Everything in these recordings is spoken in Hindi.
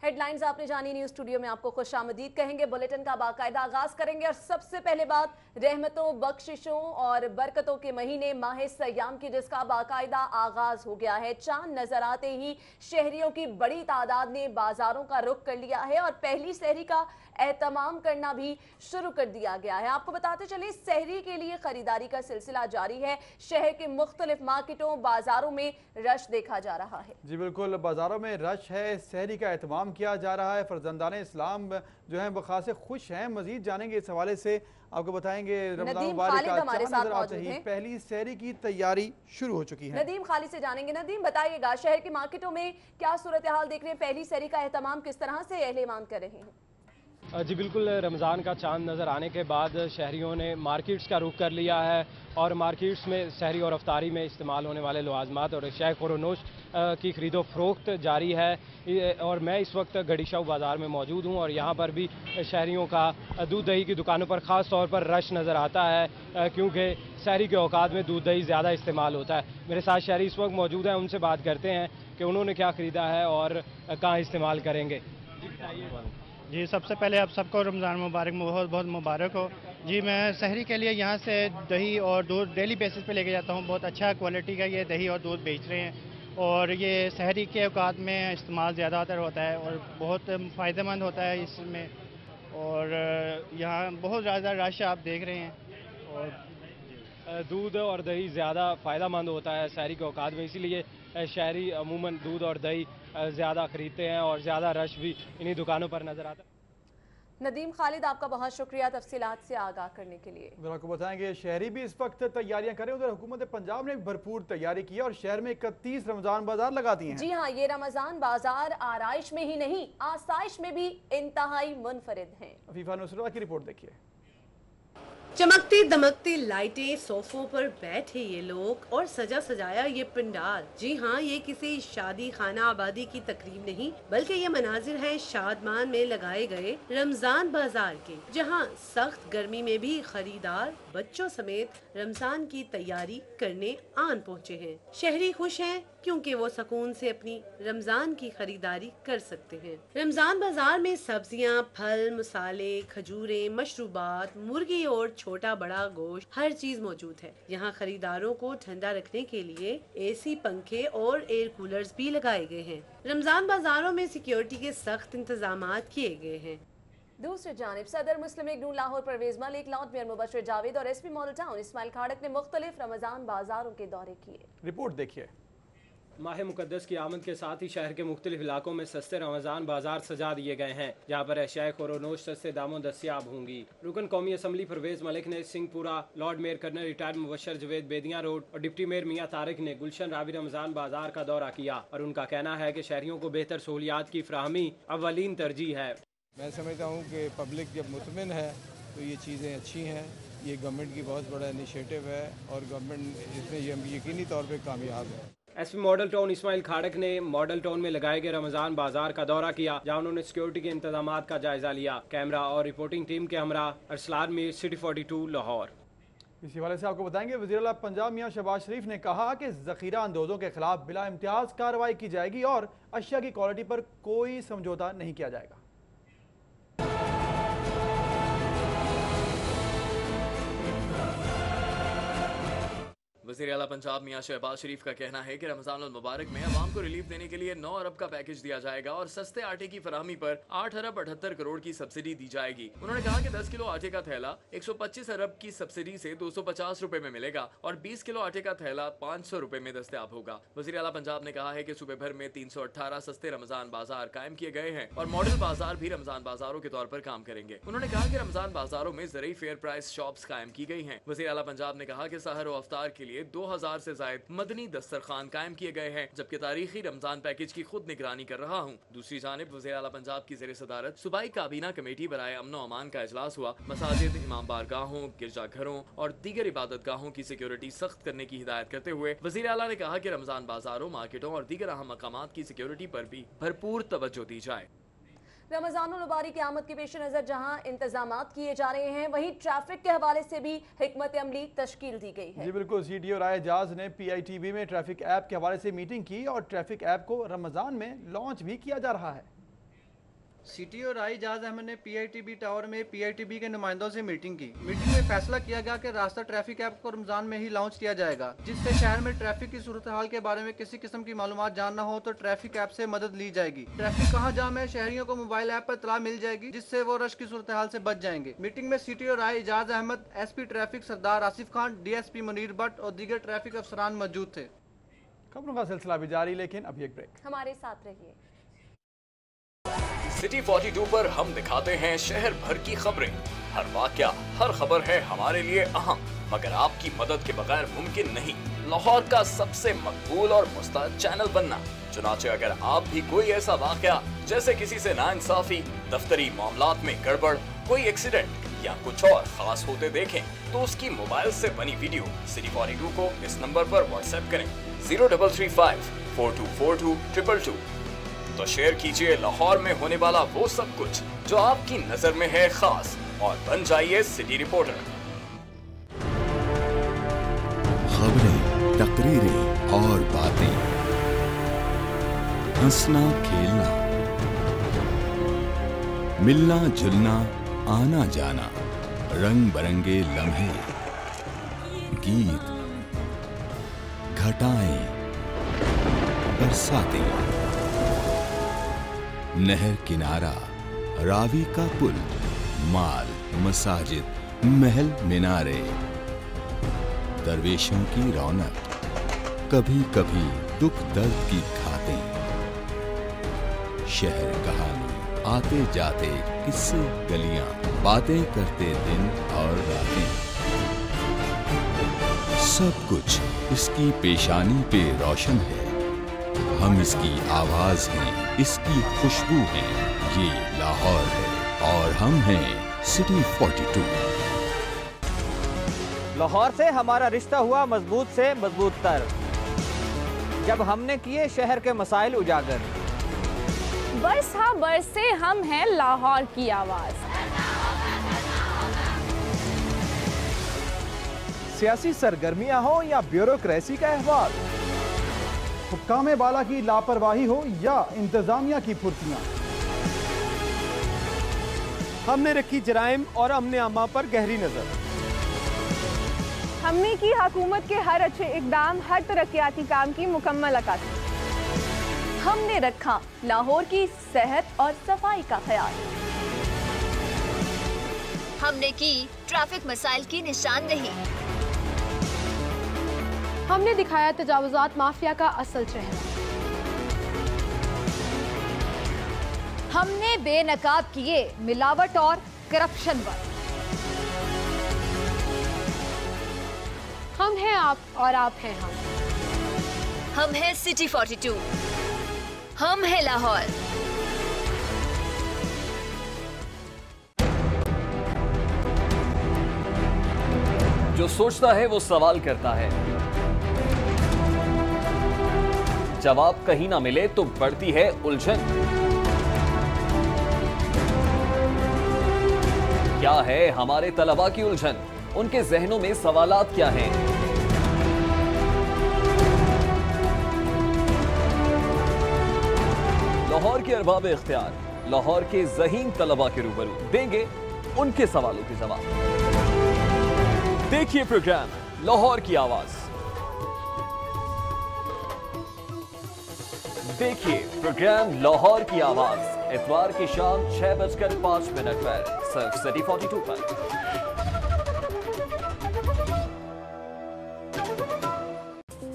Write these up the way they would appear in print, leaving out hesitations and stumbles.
हेडलाइंस आपने जानी। न्यूज स्टूडियो में आपको खुशामदीद कहेंगे। बुलेटिन का बाकायदा आगाज करेंगे और सबसे पहले बात रहमतों, बख्शिशों और बरकतों के महीने माह सयाम की, जिसका बाकायदा आगाज हो गया है। चांद नजर आते ही शहरियों की बड़ी तादाद ने बाजारों का रुख कर लिया है और पहली सहरी का एहतमाम करना भी शुरू कर दिया गया है। आपको बताते चले, सहरी के लिए खरीदारी का सिलसिला जारी है। शहर के मुख्तलिफ मार्केटों, बाजारों में रश देखा जा रहा है। जी बिल्कुल, बाजारों में रश है, सहरी का एहतमाम किया जा रहा है। फर्जंदान इस्लाम जो है वो खासे खुश हैं। मजीद जानेंगे इस हवाले से, आपको बताएंगे रमजान मुबारक का चांद नजर आते ही पहली सहरी की तैयारी शुरू हो चुकी है। नदीम खालिद से जानेंगे। नदीम, बताइएगा शहर के मार्केटों में क्या सूरत हाल देख रहे हैं? पहली सहरी का एहतमाम किस तरह से अहले ईमान कर रहे हैं? जी बिल्कुल, रमज़ान का चांद नज़र आने के बाद शहरियों ने मार्केट्स का रुख कर लिया है और मार्केट्स में सहरी और अफ्तारी में इस्तेमाल होने वाले लवाजमात और अशिया ख़ुरोनोश की खरीदो फरोख्त जारी है। और मैं इस वक्त गड़ीशाऊ बाज़ार में मौजूद हूँ और यहाँ पर भी शहरियों का दूध दही की दुकानों पर ख़ास तौर पर रश नज़र आता है, क्योंकि सहरी के औकात में दूध दही ज़्यादा इस्तेमाल होता है। मेरे साथ शहरी इस वक्त मौजूद हैं, उनसे बात करते हैं कि उन्होंने क्या ख़रीदा है और कहाँ इस्तेमाल करेंगे। जी, सबसे पहले आप सबको रमज़ान मुबारक, बहुत बहुत मुबारक हो। जी, मैं सहरी के लिए यहाँ से दही और दूध डेली बेसिस पे लेके जाता हूँ। बहुत अच्छा क्वालिटी का ये दही और दूध बेच रहे हैं और ये सहरी के औकात में इस्तेमाल ज़्यादातर होता है और बहुत फ़ायदेमंद होता है इसमें। और यहाँ बहुत ज़्यादा रश आप देख रहे हैं और दूध और दही ज़्यादा फ़ायदेमंद होता है सहरी के औकात में, इसीलिए शहरी अमूमन दूध और दही ज़्यादा ख़रीदते हैं और ज़्यादा रश भी इन्हीं दुकानों पर नज़र आता है। नदीम खालिद, आपका बहुत शुक्रिया तफसीलात से आगाह करने के लिए। अगर आपको बताएंगे शहरी भी इस वक्त तैयारियां करें, उधर हुकूमत पंजाब ने भरपूर तैयारी की है और शहर में 31 रमजान बाजार लगा दिए हैं। जी हाँ, ये रमजान बाजार आराइश में ही नहीं, आसाइश में भी इंतहाई मुनफरिद हैं। अफीफा नुसरत की रिपोर्ट देखिए। चमकती दमकती लाइटें, सोफों पर बैठे ये लोग और सजा सजाया ये पंडाल। जी हाँ, ये किसी शादी खाना आबादी की तकरीब नहीं, बल्कि ये मनाजिर है शादमान में लगाए गए रमजान बाजार के, जहाँ सख्त गर्मी में भी खरीदार बच्चों समेत रमजान की तैयारी करने आन पहुँचे हैं। शहरी खुश हैं क्योंकि वो सुकून से अपनी रमजान की खरीदारी कर सकते हैं। रमजान बाजार में सब्जियां, फल, मसाले, खजूरें, मशरूबात, मुर्गी और छोटा बड़ा गोश्त, हर चीज मौजूद है। यहाँ खरीदारों को ठंडा रखने के लिए एसी, पंखे और एयर कूलर्स भी लगाए गए हैं। रमजान बाजारों में सिक्योरिटी के सख्त इंतजाम किए गए हैं। दूसरी जानिब सदर मुस्लिम लीग नून लाहौर परवेज मलिक, लॉर्ड मेयर मुबशर जावेद और एसपी मॉडल टाउन इस्माइल खाड़क ने मुख्तलिफ रमजान बाजारों के दौरे किए। रिपोर्ट देखिए। माह मुकद्दस की आमद के साथ ही शहर के मुख्तलिफ इलाकों में सस्ते रमजान बाजार सजा दिए गए हैं, जहाँ पर अशिया ख़ुरोनोश सस्ते दामों दस्तियाब होंगी। रुकन कौमी असम्बली परवेज मलिक ने Singhpura, lord mayor colonel retired Mubashar Javed Bedia road और डिप्टी मेयर मियाँ तारिक ने गुलशन रावी रमजान बाजार का दौरा किया और उनका कहना है कि शहरियों को बेहतर सहूलियात की फ्राहमी अव्वलीन तरजीह है। मैं समझता हूँ कि पब्लिक जब मुतमिन है तो ये चीज़ें अच्छी हैं। ये गवर्नमेंट की बहुत बड़ा इनिशिएटिव है और गवर्नमेंट इसमें यकीनी तौर पर कामयाब है। एसपी मॉडल टाउन इस्माइल खाड़क ने मॉडल टाउन में लगाए गए रमजान बाजार का दौरा किया, जहां उन्होंने सिक्योरिटी के इंतजाम का जायजा लिया। कैमरा और रिपोर्टिंग टीम के हमरा अरसलान में सिटी 42 लाहौर। इसी हवाले से आपको बताएंगे वज़ीर आला पंजाब मियां शहबाज शरीफ ने कहा कि ज़ख़ीरा अंदोजों के खिलाफ बिला इम्तियाज कार्रवाई की जाएगी और अशिया की क्वालिटी पर कोई समझौता नहीं किया जाएगा। वज़ीर आला पंजाब मियां शहबाज शरीफ का कहना है कि रमजान मुबारक में अवाम को रिलीफ देने के लिए 9 अरब का पैकेज दिया जाएगा और सस्ते आटे की फराहमी पर 8 अरब 78 करोड़ की सब्सिडी दी जाएगी। उन्होंने कहा कि 10 किलो आटे का थैला 125 अरब की सब्सिडी से 250 रुपए में मिलेगा और 20 किलो आटे का थैला 500 रुपए में दस्तयाब होगा। वज़ीर आला पंजाब ने कहा है कि सूबे भर में 318 सस्ते रमजान बाजार कायम किए गए हैं और मॉडल बाजार भी रमजान बाजारों के तौर पर काम करेंगे। उन्होंने कहा कि रमजान बाजारों में ज़रूरी फेयर प्राइस शॉप्स कायम की गई हैं। वज़ीर आला पंजाब ने कहा कि सहर और अफ्तार के लिए 2000 से जायद मदनी दस्तरखान कायम किए गए हैं, जबकि तारीखी रमजान पैकेज की खुद निगरानी कर रहा हूँ। दूसरी जानिब वज़ीर आला पंजाब की ज़ेर सदारत सूबाई काबीना कमेटी बराए अमन व अमान का इजलास हुआ। मसाजिद, इमाम बारगाहों, गिरजाघरों और दीगर इबादत गाहों की सिक्योरिटी सख्त करने की हिदायत करते हुए वज़ीर आला ने कहा कि रमजान बाजारों, मार्केटों और दीगर अहम मकामात की सिक्योरिटी पर भी भरपूर तवज्जो दी जाए। रमजानुल मुबारक की आमद के पेश नज़र जहां इंतजामात किए जा रहे हैं, वहीं ट्रैफिक के हवाले से भी हिकमत अमली तश्कील दी गई है। जी बिल्कुल, CDO राय एजाज ने PITV में ट्रैफिक ऐप के हवाले से मीटिंग की और ट्रैफिक ऐप को रमजान में लॉन्च भी किया जा रहा है। सीटीओ राय इजाज अहमद ने पीआईटीबी टावर में पीआईटीबी के नुमाइंदों से मीटिंग की। मीटिंग में फैसला किया गया कि रास्ता ट्रैफिक ऐप को रमजान में ही लॉन्च किया जाएगा, जिससे शहर में ट्रैफिक की सूरत हाल के बारे में किसी किस्म की मालूमात जानना हो तो ट्रैफिक ऐप से मदद ली जाएगी। ट्रैफिक कहाँ जाम है, शहरियों को मोबाइल ऐप पर इत्तला मिल जाएगी, जिससे वो रश की सूरत हाल से बच जाएंगे। मीटिंग में सीटीओ राय इजाज अहमद, एसपी ट्रैफिक सरदार आसिफ खान, डीएसपी मुनीर भट्ट और दीगर ट्रैफिक अफसरान मौजूद थे। खबरों का सिलसिला भी जारी, लेकिन अभी एक ब्रेक। हमारे साथ रहिए। सिटी 42 पर हम दिखाते हैं शहर भर की खबरें। हर वाकया, हर खबर है हमारे लिए अहम, मगर आपकी मदद के बगैर मुमकिन नहीं लाहौर का सबसे मकबूल और मुस्तैद चैनल बनना। चुनाचे अगर आप भी कोई ऐसा वाकया जैसे किसी से नाइंसाफी, दफ्तरी मामलात में गड़बड़, कोई एक्सीडेंट या कुछ और खास होते देखें तो उसकी मोबाइल से बनी वीडियो सिटी 42 को इस नंबर पर व्हाट्सएप करें 0335 4242 222। तो शेयर कीजिए लाहौर में होने वाला वो सब कुछ जो आपकी नजर में है खास, और बन जाइए सिटी रिपोर्टर। खबरें, तकरीरें और बातें, हंसना खेलना, मिलना जुलना, आना जाना, रंग बिरंगे लम्हे, गीत, घटाएं, बरसातें, नहर किनारा, रावी का पुल, माल, मसाजिद, महल मीनारे, दरवेशों की रौनक, कभी कभी दुख दर्द की खातें, शहर कहानी, आते जाते किस्से गलियां, बातें करते दिन और रातें, सब कुछ इसकी पेशानी पे रोशन है। हम इसकी आवाज हैं, इसकी खुशबू है। ये लाहौर है और हम हैं सिटी 42। लाहौर से हमारा रिश्ता हुआ मजबूत से मजबूत तर, जब हमने किए शहर के मसाइल उजागर। बरस हाँ बरस से हम हैं लाहौर की आवाज। सियासी सरगर्मियां हो या ब्यूरोक्रेसी का अहवाल, हुक्काम बाला की लापरवाही हो या इंतजामिया की फुर्तियां, हमने रखी जराइम और अमने आमा पर गहरी नजर। हमने की हुकूमत के हर अच्छे इकदाम, हर तरक्याती काम की मुकम्मल अक्कासी। हमने रखा लाहौर की सेहत और सफाई का ख्याल। हमने की ट्रैफिक मसाइल की निशानदेही। हमने दिखाया तजावुजात माफिया का असल चेहरा। हमने बेनकाब किए मिलावट और करप्शन पर। हम हैं आप और आप हैं हम। हम हैं सिटी 42, हम हैं लाहौर। जो सोचता है वो सवाल करता है, जवाब कहीं ना मिले तो बढ़ती है उलझन। क्या है हमारे तलबा की उलझन, उनके जहनों में सवालात क्या हैं? लाहौर के अरबाब इख्तियार, लाहौर के ज़हीन तलबा के रूबरू देंगे उनके सवालों के जवाब। देखिए प्रोग्राम लाहौर की आवाज। देखिए प्रोग्राम लाहौर की आवाज इतवार की शाम 6:05 पर सिर्फ सिटी 42 पर।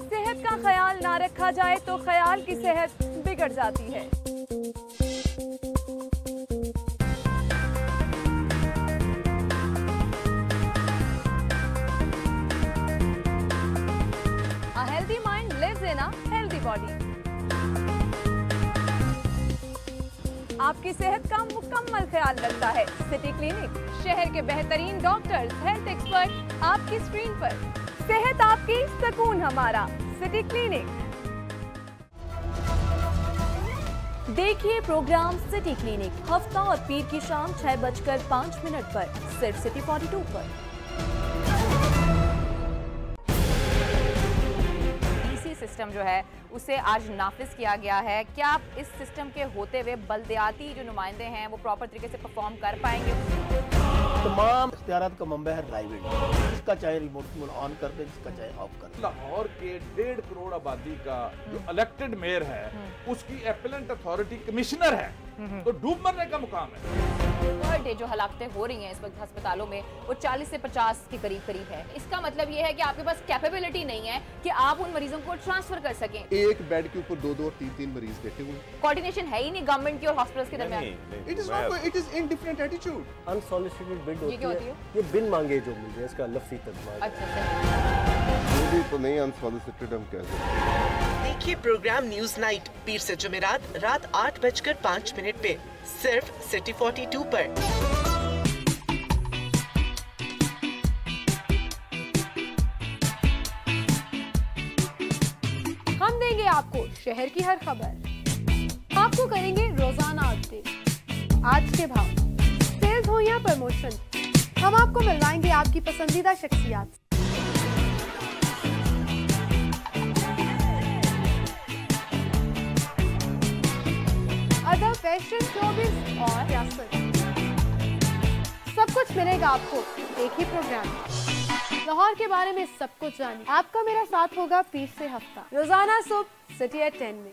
सेहत का ख्याल ना रखा जाए तो ख्याल की सेहत बिगड़ जाती है। A healthy mind lives in a healthy body. आपकी सेहत का मुकम्मल ख्याल रखता है सिटी क्लिनिक। शहर के बेहतरीन डॉक्टर्स, हेल्थ एक्सपर्ट आपकी स्क्रीन पर। सेहत आपकी, सुकून हमारा, सिटी क्लिनिक। देखिए प्रोग्राम सिटी क्लिनिक हफ्ता और पीर की शाम 6:05 पर सिर्फ सिटी 42 पर। सिस्टम जो है उसे आज नाफिज किया गया है। क्या आप इस सिस्टम के होते हुए बल्दियाती जो नुमाइंदे हैं वो प्रॉपर तरीके से परफॉर्म कर पाएंगे? तमाम इख्तियारात का मंबा है ड्राइविंग, इसका चाहे रिमोट ऑन कर दे, इसका चाहे ऑफ कर दे। लाहौर के 1.5 करोड़ आबादी का जो इलेक्टेड मेयर है उसकी एपेलेंट अथॉरिटी कमिश्नर है, तो डूब मरने का मुकाम है। पर डे जो हलाकतें हो रही हैं इस वक्त अस्पतालों में वो 40 से 50 के करीब है। इसका मतलब ये है कि आपके पास कैपेबिलिटी नहीं है कि आप उन मरीजों को ट्रांसफर कर सकें। एक बेड के ऊपर 2-2 और 3-3 मरीज बैठे हुए। कोऑर्डिनेशन है ही नहीं गवर्नमेंट की और हॉस्पिटल्स के दरमियान। It is indifferent attitude. Unsolicited bid होती है, ये बिन मांगे जो मिल जाए, इसका लफ्ज़ी तर्जुमा। अच्छा तो नहीं अनसॉलिसिटेड हम कह सकते। देखिए प्रोग्राम न्यूज नाइट पीर से जुमेरात रात 8:05 पे सिर्फ सिटी 42 पर। हम देंगे आपको शहर की हर खबर, आपको करेंगे रोजाना अपडेट, आज के भाव, सेल्स हो या प्रमोशन, हम आपको मिलवाएंगे आपकी पसंदीदा शख्सियात। अदर फैशन, शोबिज़ और सियासत, सब कुछ मिलेगा आपको एक ही प्रोग्राम। लाहौर के बारे में सब कुछ जानिए। आपका मेरा साथ होगा पीर से हफ्ता, रोजाना सुबह सिटी एट 10 में।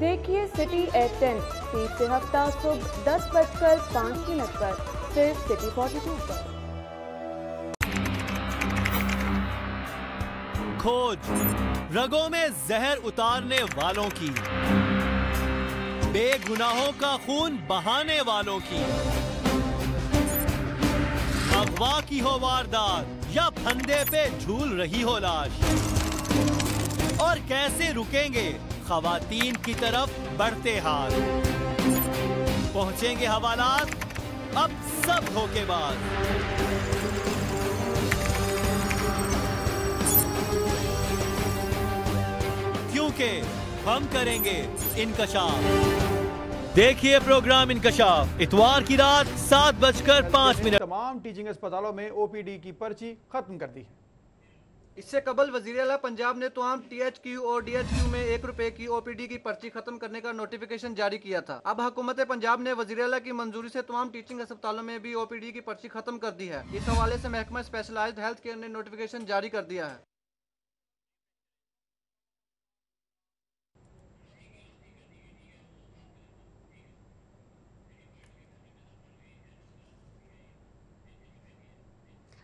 देखिए सिटी एट 10 पीर से हफ्ता सुबह 10:05 पर सिर्फ सिटी 42 पर। खोज रगों में जहर उतारने वालों की, बेगुनाहों का खून बहाने वालों की, अगवा की हो वारदात या फंदे पे झूल रही हो लाश, और कैसे रुकेंगे खवातीन की तरफ बढ़ते हाथ। पहुंचेंगे हवालात अब सब धोखेबाज। क्योंकि हम करेंगे इनकशाफ। देखिए प्रोग्राम इनकशाफ इतवार की रात 7:05। तमाम टीचिंग अस्पतालों में ओपीडी की पर्ची खत्म कर दी है। इससे कबल वज़ीर आला पंजाब ने तमाम THQ और DHQ में 1 रुपए की OPD की पर्ची खत्म करने का नोटिफिकेशन जारी किया था। अब हुकूमत पंजाब ने वज़ीर आला की मंजूरी से तमाम टीचिंग अस्पतालों में भी OPD की पर्ची खत्म कर दी है। इस हवाले से महकमा स्पेशलाइज्ड हेल्थ केयर ने नोटिफिकेशन जारी कर दिया है।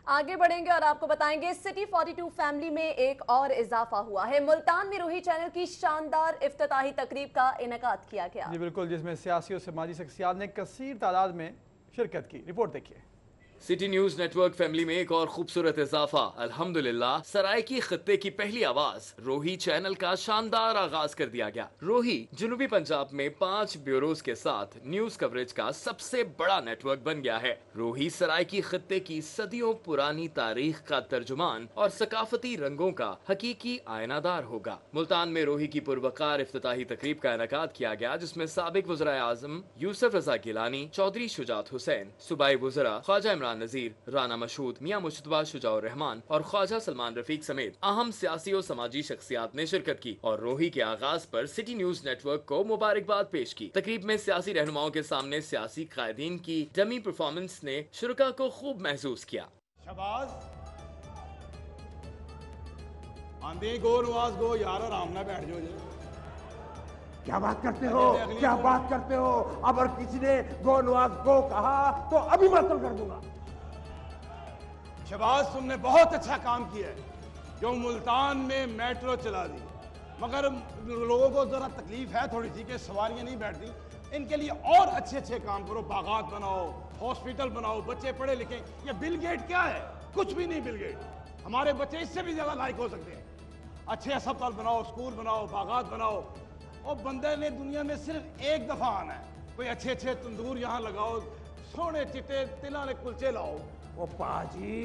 आगे बढ़ेंगे और आपको बताएंगे सिटी 42 फैमिली में एक और इजाफा हुआ है। मुल्तान में रूही चैनल की शानदार इफ्तिताही तकरीब का इनेकाद किया गया। जी बिल्कुल, जिसमें सियासी और समाजी शख्सियात ने कसीर तादाद में शिरकत की। रिपोर्ट देखिए। सिटी न्यूज नेटवर्क फैमिली में एक और खूबसूरत इजाफा। अल्हम्दुलिल्लाह सरायकी खत्ते की पहली आवाज रोही चैनल का शानदार आगाज कर दिया गया। रोही जनूबी पंजाब में 5 ब्यूरोज के साथ न्यूज कवरेज का सबसे बड़ा नेटवर्क बन गया है। रोही सरायकी खत्ते की सदियों पुरानी तारीख का तर्जुमान और सकाफती रंगों का हकीकी आयनादार होगा। मुल्तान में रोही की पुरवकार इफ्तिताही तकरीब का इनेकाद किया गया, जिसमें साबिक वज़ीर आज़म यूसुफ रजा गिलानी, चौधरी शुजात हुसैन, सूबाई वज़रा ख्वाजा इमरान नजीर, राना मशहूद, मियां मुश्तबा शुजाउर रहमान और ख्वाजा सलमान रफीक समेत अहम सियासी और समाजी शख्सियात ने शिरकत की और रोही के आगाज पर सिटी न्यूज नेटवर्क को मुबारकबाद पेश की। तकरीब में सियासी रहनुमाओं के सामने सियासी कायदीन की डमी परफॉर्मेंस ने शुरका को खूब महसूस किया। शबाज आंधी गो नवाज गो यार आराम ना बैठ जाओ। क्या बात करते हो, क्या बात करते हो? अब अगर किसी ने गो नवाज को कहा तो अभी मसल कर दूंगा। शबाज तुमने बहुत अच्छा काम किया है जो मुल्तान में मेट्रो चला दी, मगर लोगों को जरा तकलीफ है थोड़ी सी कि सवारियां नहीं बैठती। इनके लिए और अच्छे अच्छे काम करो, बागात बनाओ, हॉस्पिटल बनाओ, बच्चे पढ़े लिखे। ये बिल गेट क्या है? कुछ भी नहीं बिल गेट। हमारे बच्चे इससे भी ज्यादा लायक हो सकते हैं। अच्छे अस्पताल बनाओ, स्कूल बनाओ, बागात बनाओ। और बंदे ने दुनिया में सिर्फ एक दफा आना है। कोई अच्छे अच्छे तंदूर यहाँ लगाओ, सोने चिट्टे तिला ने कुलचे लाओ। ओ पाजी,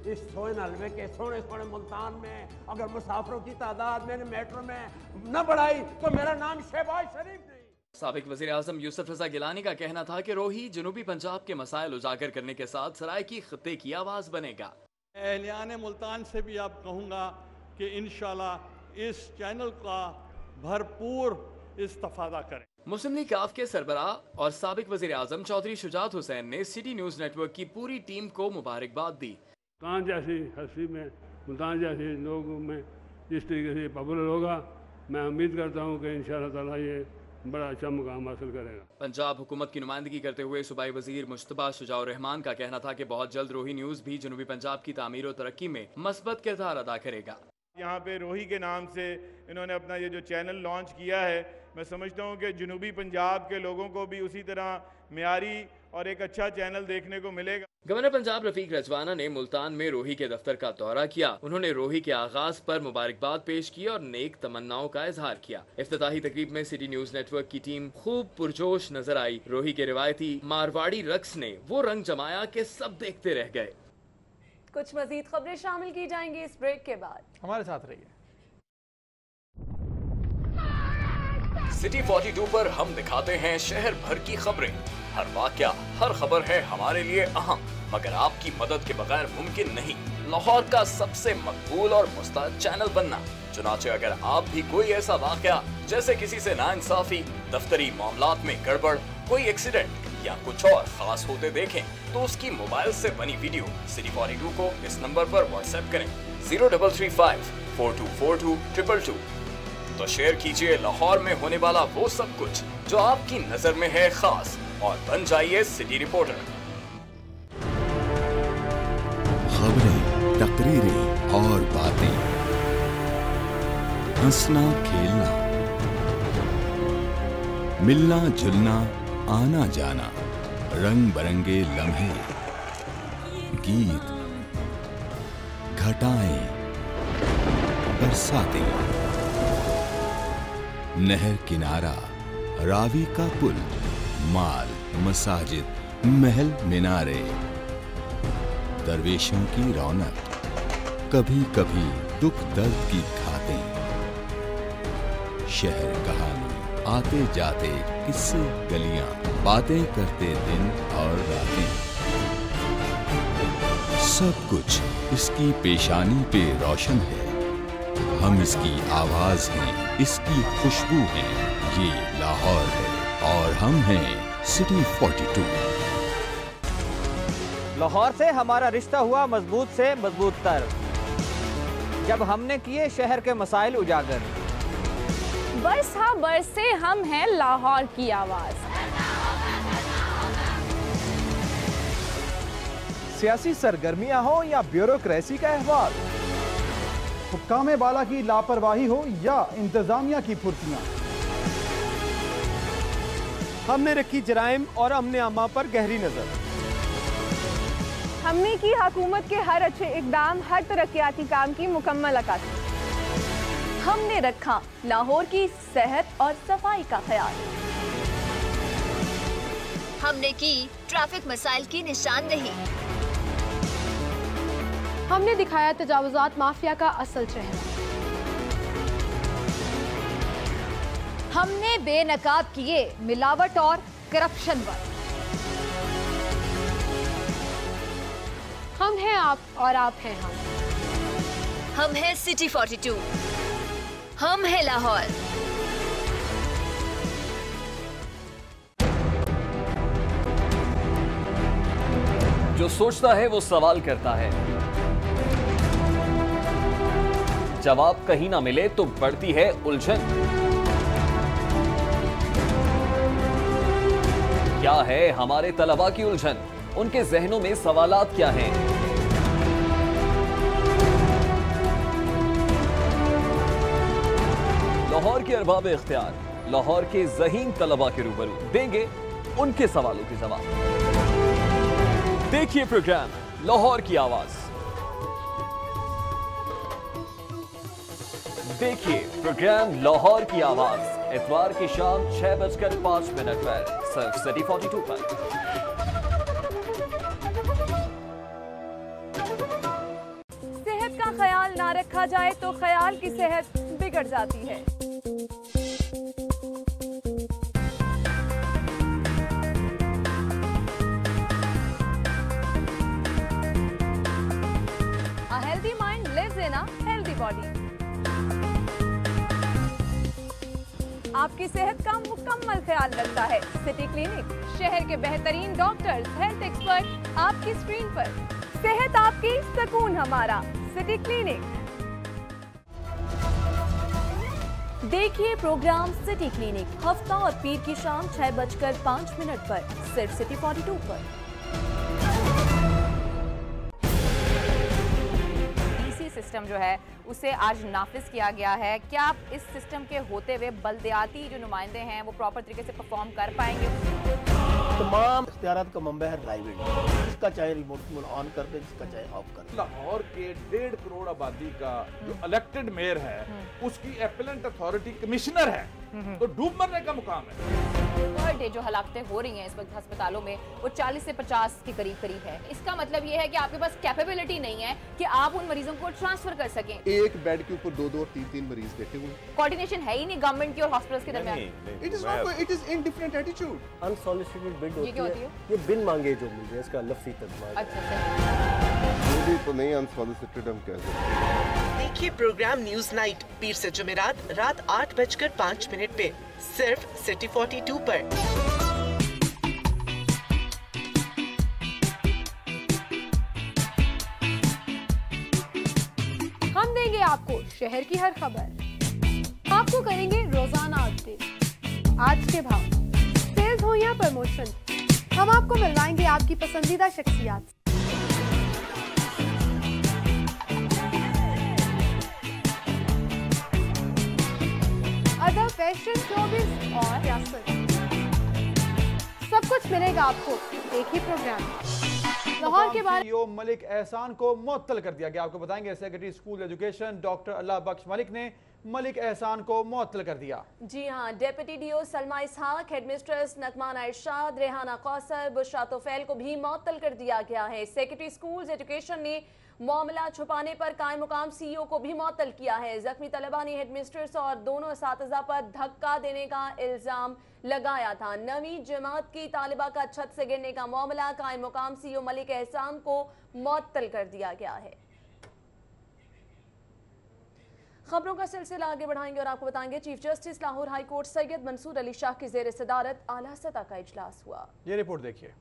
इस सोन हलवे के सोने सोने मुल्तान में अगर मुसाफिरों की तादाद मैंने मेट्रो में न बढ़ाई तो मेरा नाम शहबाज शरीफ नहीं। साबिक वज़ीर आज़म यूसुफ रज़ा गिलानी का कहना था कि रोही जनूबी पंजाब के मसाइल उजागर करने के साथ सरायकी खित्ते की आवाज़ बनेगा। अहलियान मुल्तान से भी आप कहूँगा कि इंशाल्लाह इस चैनल का भरपूर इस्तेफादा करें। मुस्लिम लीग काफ के सरबराह और साबिक वज़ीर आज़म चौधरी शुजात हुसैन ने सिटी न्यूज़ नेटवर्क की पूरी टीम को मुबारकबाद दी। मुल्तान जैसी हस्ती में, मुल्तान जैसे लोगों में जिस तरीके से पॉपुलर होगा, मैं उम्मीद करता हूँ कि इंशाअल्लाह ताला ये बड़ा अच्छा मुकाम हासिल करेगा। पंजाब हुकूमत की नुमाइंदगी करते हुए सूबाई वजीर मुश्तबा शुजाउर रहमान का कहना था कि बहुत जल्द रोही न्यूज़ भी जनूबी पंजाब की तामीर और तरक्की में मस्बत किरदार अदा करेगा। यहाँ पे रोही के नाम से इन्होंने अपना ये जो चैनल लॉन्च किया है, मैं समझता हूँ कि जनूबी पंजाब के लोगों को भी उसी तरह मियारी और एक अच्छा चैनल देखने को मिलेगा। गवर्नर पंजाब रफीक रजवाना ने मुल्तान में रोही के दफ्तर का दौरा किया। उन्होंने रोही के आगाज पर मुबारकबाद पेश की और नेक तमन्नाओं का इजहार किया। इफ्तिताही तकरीब में सिटी न्यूज़ नेटवर्क की टीम खूब पुरजोश नजर आई। रोही के रिवायती मारवाड़ी रक्स ने वो रंग जमाया कि सब देखते रह गए। कुछ मजीद खबरें शामिल की जाएंगी इस ब्रेक के बाद, हमारे साथ रहिए। सिटी 42 पर हम दिखाते हैं शहर भर की खबरें। हर वाकया, हर खबर है हमारे लिए अहम, मगर आपकी मदद के बगैर मुमकिन नहीं लाहौर का सबसे मकबूल और मुस्तैद चैनल बनना। चुनाचे अगर आप भी कोई ऐसा वाकया जैसे किसी से नाइंसाफी, दफ्तरी मामलात में गड़बड़, कोई एक्सीडेंट या कुछ और खास होते देखें तो उसकी मोबाइल से बनी वीडियो सिटी 42 को इस नंबर पर व्हाट्सएप करें 0335 4242 222। तो शेयर कीजिए लाहौर में होने वाला वो सब कुछ जो आपकी नजर में है खास, और बन जाइए सिटी रिपोर्टर। खबरें, तकरीरें और बातें, हंसना खेलना, मिलना जुलना, आना जाना, रंग बरंगे लम्हे, गीत, घटाएं, बरसातें, नहर किनारा, रावी का पुल, माल, मसाजिद, महल मीनारे, दरवेशों की रौनक, कभी कभी दुख दर्द की खातें, शहर कहानी, आते जाते किस्से गलियां, बातें करते दिन और रातें, सब कुछ इसकी पेशानी पे रोशन है। हम इसकी आवाज हैं, इसकी खुशबू हैं। ये लाहौर है और हम हैं सिटी 42। लाहौर से हमारा रिश्ता हुआ मजबूत से मजबूत तर, जब हमने किए शहर के मसाइल उजागर। बरस हाँ बरसे हम हैं लाहौर की आवाज। सियासी सरगर्मियां हो या ब्यूरोक्रेसी का अहवाल, हुक्काम बाला की लापरवाही हो या इंतजामिया की फुर्तियां, हमने रखी जराइम और अमने आमा पर गहरी नजर। हमने की हुकूमत के हर अच्छे इकदाम, हर तरक्याती काम की मुकम्मल अक्कासी। हमने रखा लाहौर की सेहत और सफाई का ख्याल। हमने की ट्रैफिक मसाइल की निशानदेही। हमने दिखाया तजावुजात माफिया का असल चेहरा। हमने बेनकाब किए मिलावट और करप्शन पर। हम हैं आप और आप हैं हम। हम हैं सिटी 42, हम हैं लाहौर। जो सोचता है वो सवाल करता है, जवाब कहीं ना मिले तो बढ़ती है उलझन। क्या है हमारे तलबा की उलझन? उनके जहनों में सवालात क्या हैं? लाहौर के अरबाब इख्तियार, लाहौर के ज़हीन तलबा के रूबरू देंगे उनके सवालों के जवाब। देखिए प्रोग्राम लाहौर की आवाज। देखिए प्रोग्राम लाहौर की आवाज इतवार की शाम 6:05 पर सिर्फ सिटी 42 पर। सेहत का ख्याल ना रखा जाए तो ख्याल की सेहत बिगड़ जाती है। आपकी सेहत का मुकम्मल ख्याल रखता है सिटी क्लिनिक। शहर के बेहतरीन डॉक्टर्स, हेल्थ एक्सपर्ट आपकी स्क्रीन पर। सेहत आपकी, सुकून हमारा। City clinic. देखिए प्रोग्राम सिटी क्लिनिक हफ्ता और पीर की शाम 6:05 पर सिर्फ सिटी 42 पर। सिस्टम जो है उसे आज नाफिज किया गया है। क्या आप इस सिस्टम के होते हुए बल्दियाती जो नुमाइंदे हैं वो प्रॉपर तरीके से परफॉर्म कर पाएंगे? तमाम इख्तियारात का मंबा है राइवेड, जिसका चाहे रिमोट ऑन कर दे, जिसका चाहे ऑफ कर दे। लाहौर के 1.5 करोड़ आबादी का जो इलेक्टेड मेयर है उसकी एपेलेंट अथॉरिटी कमिश्नर है, तो डूब मरने का मुकाम है। पर डे जो हलाकतें हो रही हैं इस वक्त अस्पतालों में वो 40 से 50 के करीब है। इसका मतलब ये है कि आपके पास कैपेबिलिटी नहीं है कि आप उन मरीजों को ट्रांसफर कर सकें। एक बेड के ऊपर 2-2 और 3-3 मरीज बैठे हुए। कोऑर्डिनेशन है ही नहीं गवर्नमेंट की और हॉस्पिटल्स के दरमियान। It is not, it is indifferent attitude. Unsolicited bid होती है, ये बिन मांगे जो मिल रहे हैं, इसका लफ्ज़ी तर्जुमा। अच्छा, ये तो नहीं अनसॉलिसिटेड हम कह सकते। देखिए प्रोग्राम न्यूज नाइट पीर से जुमेरात रात 8:05 पे सिर्फ सिटी 42 पर। हम देंगे आपको शहर की हर खबर, आपको करेंगे रोजाना अपडेट, आज के भाव, सेल्स हो या प्रमोशन, हम आपको मिलवाएंगे आपकी पसंदीदा शख्सियात। अदब, फैशन, शोबिज़ और सियासत, सब कुछ मिलेगा आपको एक ही प्रोग्राम। लाहौर के बारे में मलिक एहसान को मुअत्तल कर दिया गया। आपको बताएंगे secretary school education doctor Allah Bakhsh Malik ने मलिक एहसान को मुअत्तल कर दिया। जी हाँ, deputy DO Salma Ishaq, headmistress नकमाना इरशाद, रेहाना कौसर, बुशरा तोफैल को भी मुअत्तल कर दिया गया है। सेक्रेटरी स्कूल एजुकेशन ने मामला छुपाने पर कायम मुकाम सीईओ को भी मुअत्तल किया है। जख्मी तलबा ने हेडमिस्ट्रेस और दोनों असातिज़ा पर धक्का देने का इल्जाम लगाया था। 9वीं जमात की तालिबा का छत से गिरने का मामला कायम मुकाम सीईओ मलिक एहसान को मुअत्तल कर दिया गया है। खबरों का सिलसिला आगे बढ़ाएंगे और आपको बताएंगे chief justice Lahore high court Syed Mansoor Ali Shah की ज़ेर सदारत आला सतह का इजलास हुआ। ये रिपोर्ट देखिए।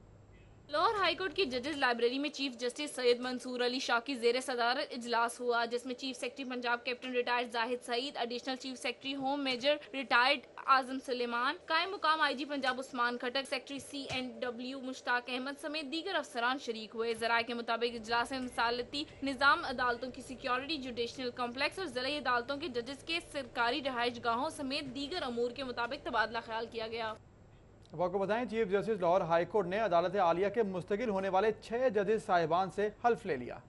लाहौर हाईकोर्ट की जजेस लाइब्रेरी में चीफ जस्टिस सैयद मंसूर अली शाह की ज़ेर सदारत इजलास हुआ, जिसमें chief secretary Punjab captain retired Zahid Saeed, additional chief secretary home major retired Azam Sulaiman, कायम मुकाम IG Punjab Usman Khattak, secretary CNW Mushtaq Ahmed समेत दीगर अफसरान शरीक हुए। जराये के मुताबिक इजलास में मिसालती निज़ाम, अदालतों की सिक्योरिटी, जुडिशनल कॉम्प्लेक्स और ज़िला अदालतों के जजेस के सरकारी रहायश गाहों समेत दीगर अमूर के मुताबिक तबादला ख्याल किया गया। अब आपको बताएं chief justice Lahore high court ने अदालत आलिया के मुस्तकिल होने वाले 6 जजेस साहिबान से हल्फ ले लिया।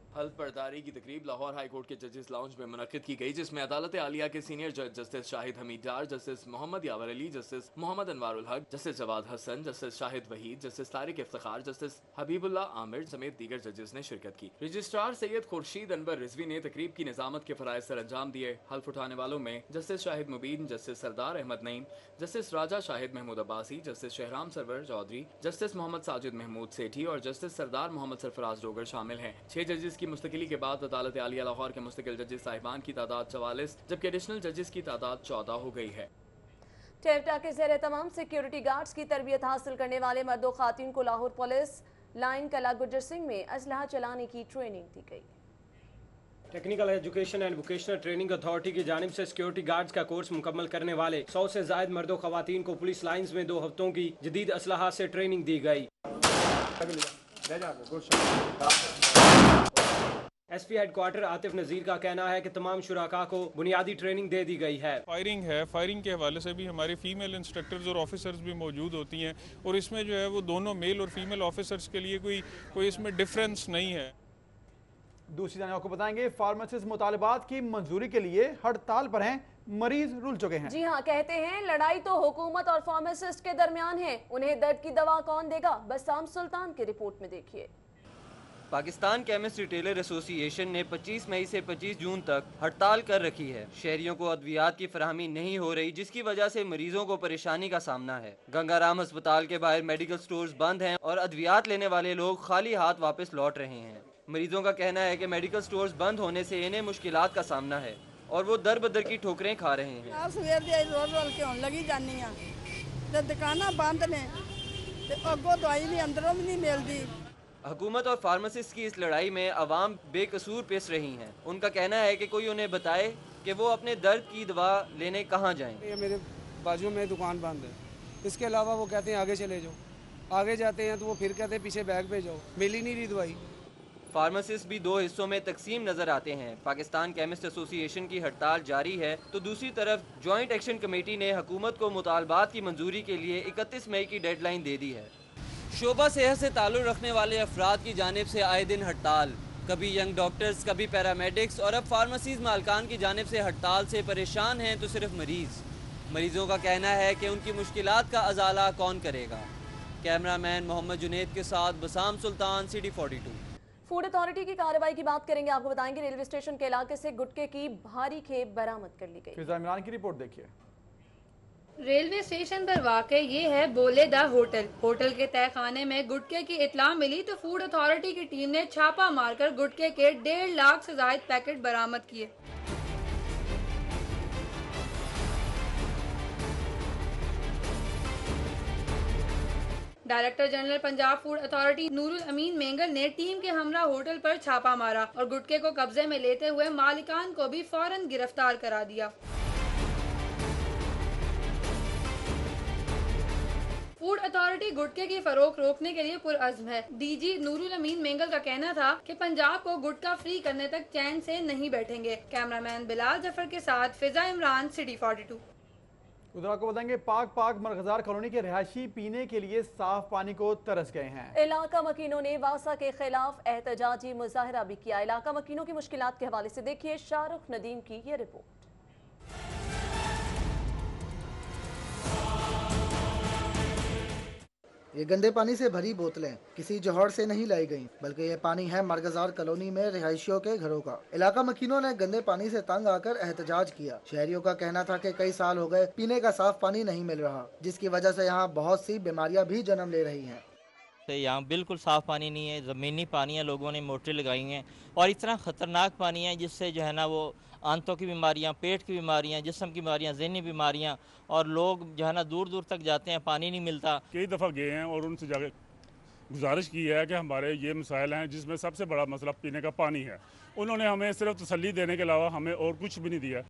हल्फ बर्दारी की तकरीब लाहौर हाई कोर्ट के जजेस लाउंज में मुनक्किद की गई, जिसमें अदालत आलिया के सीनियर जज justice Shahid Hameed Dar, justice Mohammad Yawar Ali, justice Mohammad Anwarul Haq, justice Jawad Hassan, justice Shahid Waheed, justice Tariq Iftikhar, justice Habibullah Amir समेत दीगर जजेस ने शिरकत की। रजिस्ट्रार सैयद खुर्शीद अनवर रिजवी ने तकरीब की निजामत के फराइज सर अंजाम दिए। हल्फ उठाने वालों में justice Shahid Mubeen, justice Sardar Ahmed Naeem, justice Raja Shahid Mahmood Abbasi, justice Shahram Sarwar Chaudhry, justice Mohammad Sajid Mahmood Sethi और जस्टिस सरदार मोहम्मद सरफराज डोगर शामिल हैं। 6 जजेस की मुस्तकिली के बाद अदालत आलिया लाहौर के मुस्तकिल जजेस साहिबान की तादाद 44 जबकि एडिशनल जजेस की तादाद 14 हो गई है। टेवटा के ज़ेरे तमाम सिक्योरिटी गार्ड्स की तरबियत हासिल करने वाले मर्दों खातून को लाहौर पुलिस लाइन कला गुज्जर सिंह में असलहा चलाने की ट्रेनिंग दी गई। Technical education and vocational training authority की जानिब से सिक्योरिटी गार्ड्स का कोर्स मुकम्मल करने वाले 100 से ज्यादा मर्दों खवातीन को पुलिस लाइन्स में 2 हफ्तों की जदीद असलहा से ट्रेनिंग दी गई। SP हेडक्वार्टर आतिफ नज़ीर का कहना है कि तमाम शुराका को बुनियादी ट्रेनिंग दे दी गई है। फायरिंग है, फायरिंग के हवाले से भी हमारे फीमेल इंस्ट्रक्टर्स और ऑफिसर्स भी मौजूद होती हैं और इसमें जो है वो दोनों मेल और फीमेल ऑफिसर्स के लिए कोई इसमें डिफरेंस नहीं है। दूसरी जानिब आपको बताएंगे फार्मासिस्ट मुतालबात की मंजूरी के लिए हड़ताल पर हैं, मरीज रुल चुके हैं। जी हाँ, कहते हैं लड़ाई तो हुकूमत और फार्मासिस्ट के दरमियान है, उन्हें दर्द की दवा कौन देगा? बसाम सुल्तान की रिपोर्ट में देखिए। पाकिस्तान केमिस्ट रिटेलर एसोसिएशन ने 25 मई से 25 जून तक हड़ताल कर रखी है। शहरियों को अद्वियात की फराहमी नहीं हो रही, जिसकी वजह से मरीजों को परेशानी का सामना है। गंगाराम अस्पताल के बाहर मेडिकल स्टोर्स बंद हैं और अद्वियात लेने वाले लोग खाली हाथ वापस लौट रहे हैं। मरीजों का कहना है कि मेडिकल स्टोर्स बंद होने से इन्हें मुश्किलात का सामना है और वो दर बदर की ठोकरें खा रहे हैं। सवेर दी रोल रोल के होने लगी जानी ते दुकानां बंद ने ते अगों दवाई भी अंदरों भी नहीं मिलती। हुकूमत और फार्मासिस्ट की इस लड़ाई में अवाम बेकसूर पिस रही हैं। उनका कहना है कि कोई उन्हें बताए कि वो अपने दर्द की दवा लेने कहाँ जाएं। ये मेरे बाजू में दुकान बंद है, इसके अलावा वो कहते हैं आगे चले जाओ, आगे जाते हैं तो वो फिर कहते हैं पीछे बैग पे जाओ, मिल ही नहीं रही दवाई। फार्मासिस्ट भी दो हिस्सों में तकसीम नजर आते हैं। पाकिस्तान केमिस्ट एसोसिएशन की हड़ताल जारी है तो दूसरी तरफ जॉइंट एक्शन कमेटी ने हुकूमत को मुतालबात की मंजूरी के लिए 31 मई की डेडलाइन दे दी है। शोबा सेहत से ताल्लुक़ रखने वाले अफराद की जानिब से आए दिन हड़ताल, कभी यंग डॉक्टर्स, कभी पैरामेडिक्स और अब फार्मेसीज मालकान की जानिब से हड़ताल से परेशान हैं तो सिर्फ मरीजों का कहना है कि उनकी मुश्किलात का अजाला कौन करेगा। कैमरामैन मोहम्मद जुनेद के साथ बसाम सुल्तान, सिटी 42। फूड अथॉरिटी की कार्रवाई की बात करेंगे। आपको बताएंगे रेलवे स्टेशन के इलाके से गुटखे की भारी खेप बरामद कर ली गई। फिजा इमरान की रिपोर्ट देखिए। रेलवे स्टेशन पर वाक़े ये है बोले द होटल के तहखाने में गुटखे की इत्ला मिली तो फूड अथॉरिटी की टीम ने छापा मारकर गुटखे के 1.5 लाख से ज्यादा पैकेट बरामद किए। Director general Punjab food authority Noorul Amin Mengal ने टीम के हमरा होटल पर छापा मारा और गुटखे को कब्जे में लेते हुए मालिकान को भी फौरन गिरफ्तार करा दिया। फूड अथॉरिटी गुटखे की फरोख्त रोकने के लिए पुरअज़्म है। डीजी नूरुल अमीन मेंगल का कहना था कि पंजाब को गुटखा फ्री करने तक चैन से नहीं बैठेंगे। कैमरामैन बिलाल जफर के साथ फिजा इमरान, सिटी 42। उधर आपको बताएंगे पाक मरगजार कॉलोनी के रहायशी पीने के लिए साफ पानी को तरस गए हैं। इलाका मकीनों ने वासा के खिलाफ एहतजाजी मुजाहरा भी किया। इलाका मकीनों की मुश्किलात के हवाले से देखिए शाहरुख नदीम की ये रिपोर्ट। ये गंदे पानी से भरी बोतलें किसी जौहर से नहीं लाई गईं, बल्कि ये पानी है मरगजार कॉलोनी में रिहायशियों के घरों का। इलाका मकीनों ने गंदे पानी से तंग आकर एहतजाज किया। शहरियों का कहना था कि कई साल हो गए पीने का साफ पानी नहीं मिल रहा, जिसकी वजह से यहाँ बहुत सी बीमारियाँ भी जन्म ले रही हैं। यहाँ बिल्कुल साफ़ पानी नहीं है, ज़मीनी पानी है, लोगों ने मोटरें लगाई हैं और इतना ख़तरनाक पानी है जिससे जो है ना वो आंतों की बीमारियाँ, पेट की बीमारियाँ, जिस्म की बीमारियाँ, ज़हनी बीमारियाँ, और लोग जो है ना दूर दूर तक जाते हैं, पानी नहीं मिलता। कई दफ़ा गए हैं और उनसे जाकर गुजारिश की है कि हमारे ये मसाइल हैं जिसमें सबसे बड़ा मसला पीने का पानी है। उन्होंने हमें सिर्फ तसल्ली देने के अलावा हमें और कुछ भी नहीं दिया।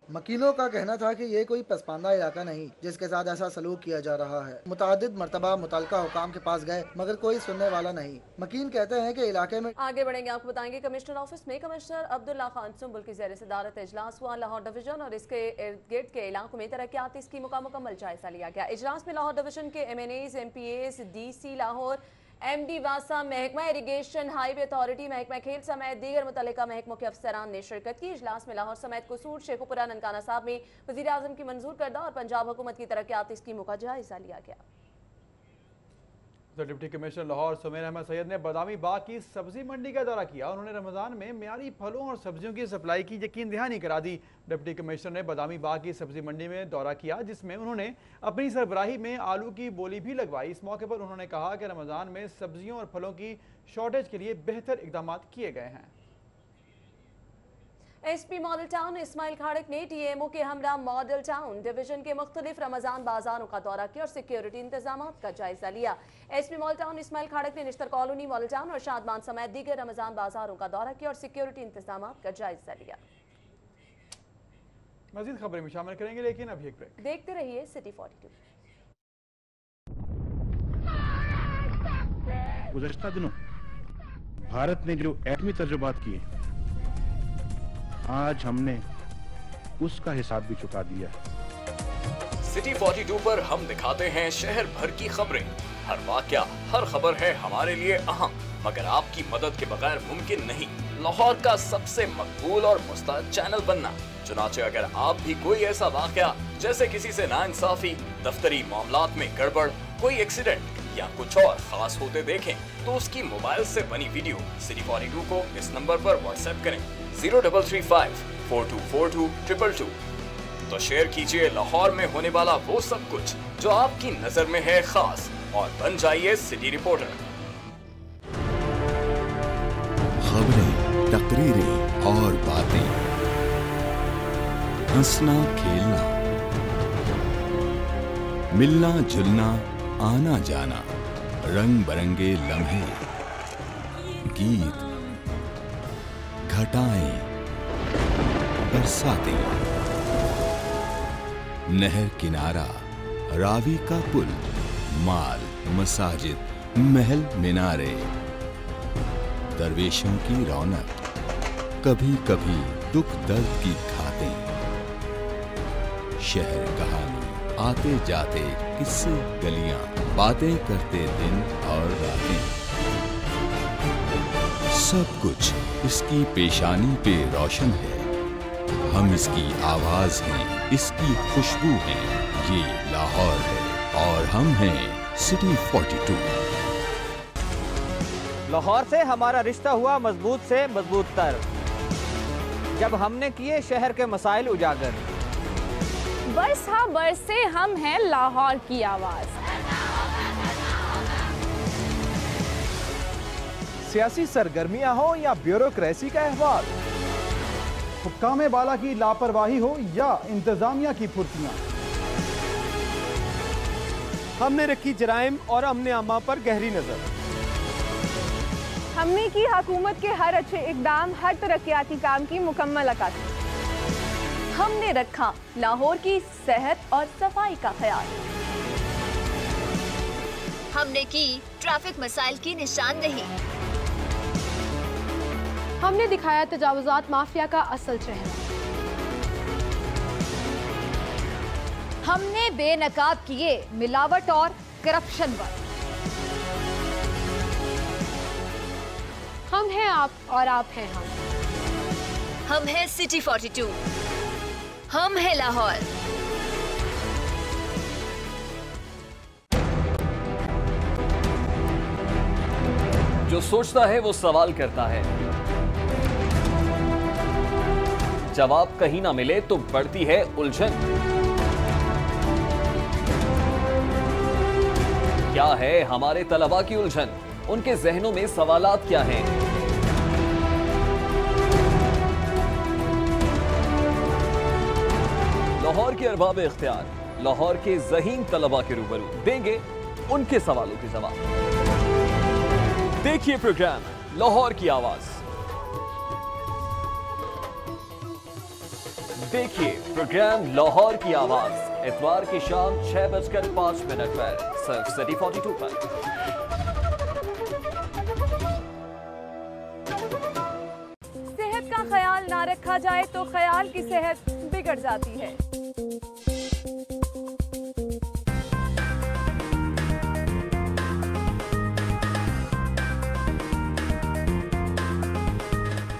मकीनों का कहना था कि ये कोई पसमानदा इलाका नहीं जिसके साथ ऐसा सलूक किया जा रहा है। मुतादिद मरतबा मुतल्लिका हुकाम के पास गए मगर कोई सुनने वाला नहीं। मकीन कहते हैं कि इलाके में आगे बढ़ेंगे। आपको बताएंगे कमिश्नर ऑफिस में कमिश्नर अब्दुल्ला खान सुंबुल की ज़ेर सदारत इजलास हुआ। लाहौर डिवीजन और इसके इर्द गिर्द के इलाकों में तरक्याती स्कीमों का मुकम्मल जायजा लिया गया। इजलास में लाहौर डिवीजन के MNAs, MPAs, DC Lahore, MD वासा, महकमा इरिगेशन, हाईवे अथॉरिटी, महकमा खेल समेत दीगर मुतल्लिका महकमों के अफसरान ने शिरकत की। इजलास में लाहौर समेत कसूर, शेखुपुरा, ननकाना साहब में वज़ीर आज़म की मंजूर करदा और पंजाब हुकूमत की तरक्याती स्कीमों का जायजा लिया गया। डिप्टी कमिश्नर लाहौर सुमेर अहमद सैयद ने बादामी बाग की सब्जी मंडी का दौरा किया। उन्होंने रमज़ान में मियारी फलों और सब्जियों की सप्लाई की यकीन दहानी करा दी। डिप्टी कमिश्नर ने बादामी बाग की सब्जी मंडी में दौरा किया जिसमें उन्होंने अपनी सरबराही में आलू की बोली भी लगवाई। इस मौके पर उन्होंने कहा कि रमज़ान में सब्जियों और फलों की शॉर्टेज के लिए बेहतर इक़दाम किए गए हैं। SP मॉडल टाउन इस्माइल खाड़क ने TMO के हमरा मॉडल टाउन डिवीजन के मुख्तलिफ रमज़ान बाजारों का दौरा किया और सिक्योरिटी इंतजाम का जायजा लिया। SP मॉडल टाउन इस्माइल खाड़क ने निश्तर कॉलोनी, मॉडल टाउन और शादमान समेत दीगर रमज़ान बाजारों का दौरा किया और सिक्योरिटी इंतजाम का जायजा लिया। मज़ीद खबरें में शामिल करेंगे, लेकिन अभी एक ब्रेक। देखते रहिए सिटी 42। गुज़श्ता दिनों भारत ने जो एटमी तजुर्बात किए, आज हमने उसका हिसाब भी चुका दिया। सिटी 42 पर हम दिखाते हैं शहर भर की खबरें। हर वाकया, हर खबर है हमारे लिए अहम, मगर आपकी मदद के बगैर मुमकिन नहीं लाहौर का सबसे मकबूल और मुस्तैद चैनल बनना। चुनाचे अगर आप भी कोई ऐसा वाकया जैसे किसी से नाइंसाफी, दफ्तरी मामलात में गड़बड़, कोई एक्सीडेंट या कुछ और खास होते देखें तो उसकी मोबाइल से बनी वीडियो सिटी 42 को इस नंबर पर व्हाट्सएप करें 0335 4242 222। तो शेयर कीजिए लाहौर में होने वाला वो सब कुछ जो आपकी नजर में है खास और बन जाइए सिटी रिपोर्टर। हंसना खेलना, मिलना जुलना, आना जाना, रंग बरंगे लम्हे, गीत, घटाएं, बरसातें, नहर किनारा, रावी का पुल, माल, मसाजिद, महल मीनारे, दरवेशों की रौनक, कभी कभी दुख दर्द की खातें, शहर कहानी, आते जाते किस्से गलियां, बातें करते दिन और रातें, सब कुछ इसकी पेशानी पे रोशन है। हम इसकी आवाज हैं, इसकी खुशबू हैं, ये लाहौर है और हम हैं सिटी 42। लाहौर से हमारा रिश्ता हुआ मजबूत से मजबूत तर, जब हमने किए शहर के मसाइल उजागर। बरस हाँ बरस से हम हैं लाहौर की आवाज। सियासी सरगर्मियां हो या ब्यूरोक्रेसी का अहवाल, हुक्काम बाला की लापरवाही हो या इंतजामिया की फुर्तियां, हमने रखी जराइम और अमने आमा पर गहरी नजर। हमने की हुकूमत के हर अच्छे इकदाम, हर तरक्याती काम की मुकम्मल अक्कासी। हमने रखा लाहौर की सेहत और सफाई का ख्याल। हमने की ट्रैफिक मसाइल की निशानदेही। हमने दिखाया तजावुजात माफिया का असल चेहरा। हमने बेनकाब किए मिलावट और करप्शन पर। हम हैं आप और आप हैं हम। हम हैं सिटी 42, हम हैं लाहौर। जो सोचता है वो सवाल करता है, जवाब कहीं ना मिले तो बढ़ती है उलझन। क्या है हमारे तलबा की उलझन? उनके जहनों में सवालात क्या हैं? लाहौर के अरबाब इख्तियार, लाहौर के ज़हीन तलबा के रूबरू देंगे उनके सवालों के जवाब। देखिए प्रोग्राम लाहौर की आवाज। देखिए प्रोग्राम लाहौर की आवाज इतवार की शाम 6:05 पर सिर्फ सिटी 42 पर। सेहत का ख्याल ना रखा जाए तो ख्याल की सेहत बिगड़ जाती है।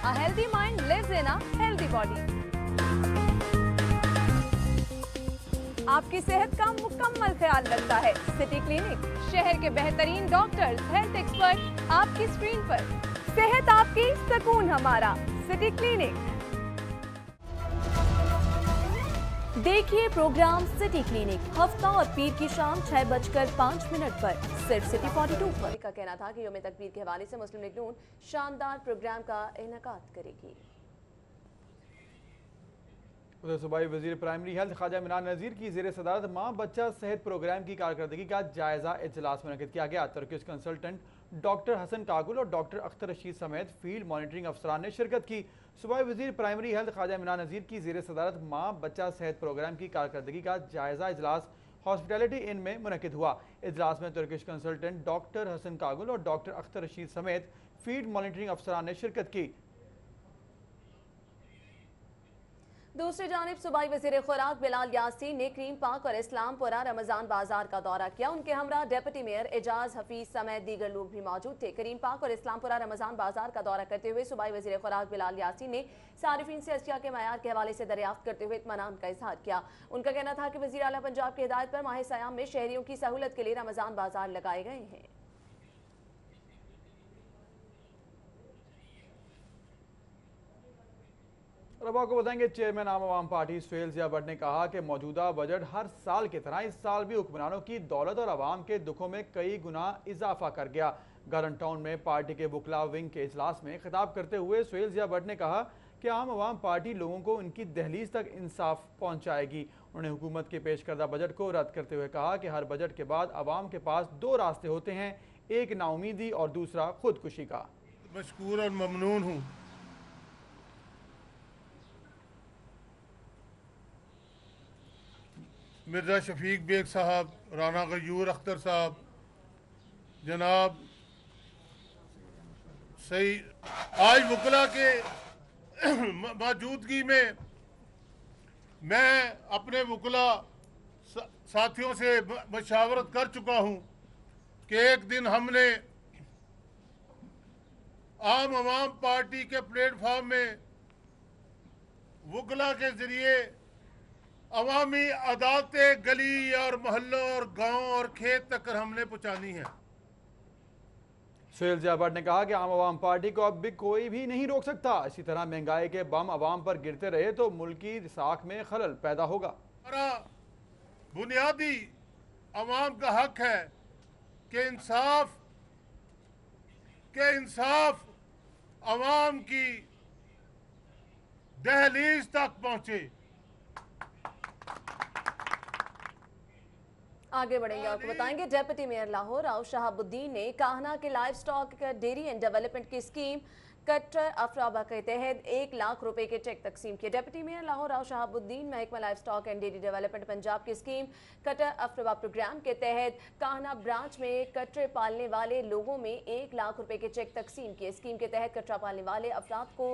A healthy mind lives in a healthy body. आपकी सेहत का मुकम्मल ख्याल रखता है सिटी क्लिनिक। शहर के बेहतरीन डॉक्टर्स, हेल्थ एक्सपर्ट आपकी स्क्रीन पर। सेहत आपकी, सुकून हमारा, सिटी क्लिनिक। देखिए प्रोग्राम सिटी क्लिनिक हफ्ता और पीर की शाम 6:05 पर सिर्फ सिटी 42 पर। का कहना था कि यौम तकबीर के हवाले से मुस्लिम लीग नून शानदार प्रोग्राम का इनेकाद करेगी। उधर सूबाई वजीर प्राइमरी हेल्थ ख्वाजा इमरान नज़ीर की ज़ेर सदारत माँ बच्चा सेहत प्रोग्राम की कारकर्दगी का जायजा इजलास मुनक़िद किया गया। तुर्किश कंसल्टेंट डॉक्टर हसन कागुल और डॉक्टर अख्तर रशीद समेत फील्ड मॉनिटरिंग अफसरान ने शिरकत की। सूबाई वजीर प्राइमरी हेल्थ ख्वाजा इमरान नज़ीर की ज़ेर सदारत माँ बच्चा सेहत प्रोग्राम की कारकर्दगी का जायजा इजलास हॉस्पिटैलिटी इन में मुनक़िद हुआ। इजलास में तुर्किश कंसल्टेंट डॉक्टर हसन कागुल और डॉक्टर अख्तर रशीद समेत फील्ड मॉनिटरिंग अफसरान ने शिरकत की। दूसरी जानिब सूबाई वज़ीर खुराक बिलाल यासीन ने क्रीम पार्क और इस्लामपुरा रमजान बाजार का दौरा किया। उनके हमरा डिप्टी मेयर एजाज हफीज समेत दीगर लोग भी मौजूद थे। करीम पार्क और इस्लामपुरा रमजान बाजार का दौरा करते हुए सूबाई वज़ीर खुराक बिलाल यासीन ने सारिफीन से अशिया के मयार के हवाले से दरियाफ्त करते हुए इत्मीनान का इजहार किया। उनका कहना था कि वज़ीर आला पंजाब की हिदायत पर माह सयाम में शहरियों की सहूलत के लिए रमजान बाजार लगाए गए हैं। अब आपको बताएंगे चेयरमैन आम आवाम पार्टी सुहेल ज़िया भट्ट ने कहा कि मौजूदा बजट हर साल की तरह इस साल भी हुक्मरानों की दौलत और आवाम के दुखों में कई गुना इजाफा कर गया। गारन टाउन में पार्टी के बुकला विंग के इजलास में खिताब करते हुए सुहेल ज़िया भट्ट ने कहा कि आम आवाम पार्टी लोगों को उनकी दहलीज तक इंसाफ पहुंचाएगी। उन्होंने हुकूमत के पेश करदा बजट को रद्द करते हुए कहा कि हर बजट के बाद आवाम के पास दो रास्ते होते हैं, एक नाउमीदी और दूसरा खुदकुशी का। मशकूर और ममनून हूँ मिर्ज़ा शफीक बेग साहब, राना गयूर अख्तर साहब, जनाब सही आज वकला के मौजूदगी में मैं अपने वकला साथियों से मशावरत कर चुका हूँ कि एक दिन हमने आम आवाम पार्टी के प्लेटफॉर्म में वकला के जरिए अवामी अदालतें गली और मोहल्लों और गांव और खेत तक हमने पहुँचानी है। सुहेल ज़िया भट्ट ने कहा कि आम आवाम पार्टी को अब भी कोई भी नहीं रोक सकता। इसी तरह महंगाई के बम आवाम पर गिरते रहे तो मुल्क की साख में खलल पैदा होगा। हमारा बुनियादी आवाम का हक है कि इंसाफ आवाम की दहलीज तक पहुंचे। आगे बढ़ेंगे, आपको बताएंगे डेप्यूटी मेयर लाहौर राव शहाबुद्दीन ने काहना के live stock dairy and development की स्कीम कट्टर अफराबा के तहत 1 लाख रुपए के चेक तकसीम किए। डेप्यूटी मेयर लाहौर राव शहाबुद्दीन महकमा live stock and dairy development Punjab की स्कीम कट्टर अफराबा प्रोग्राम के तहत काहना ब्रांच में कट्टे पालने वाले लोगों में 1 लाख रुपए के चेक तकसीम किए। स्कीम के तहत कट्टा पालने वाले अफराद को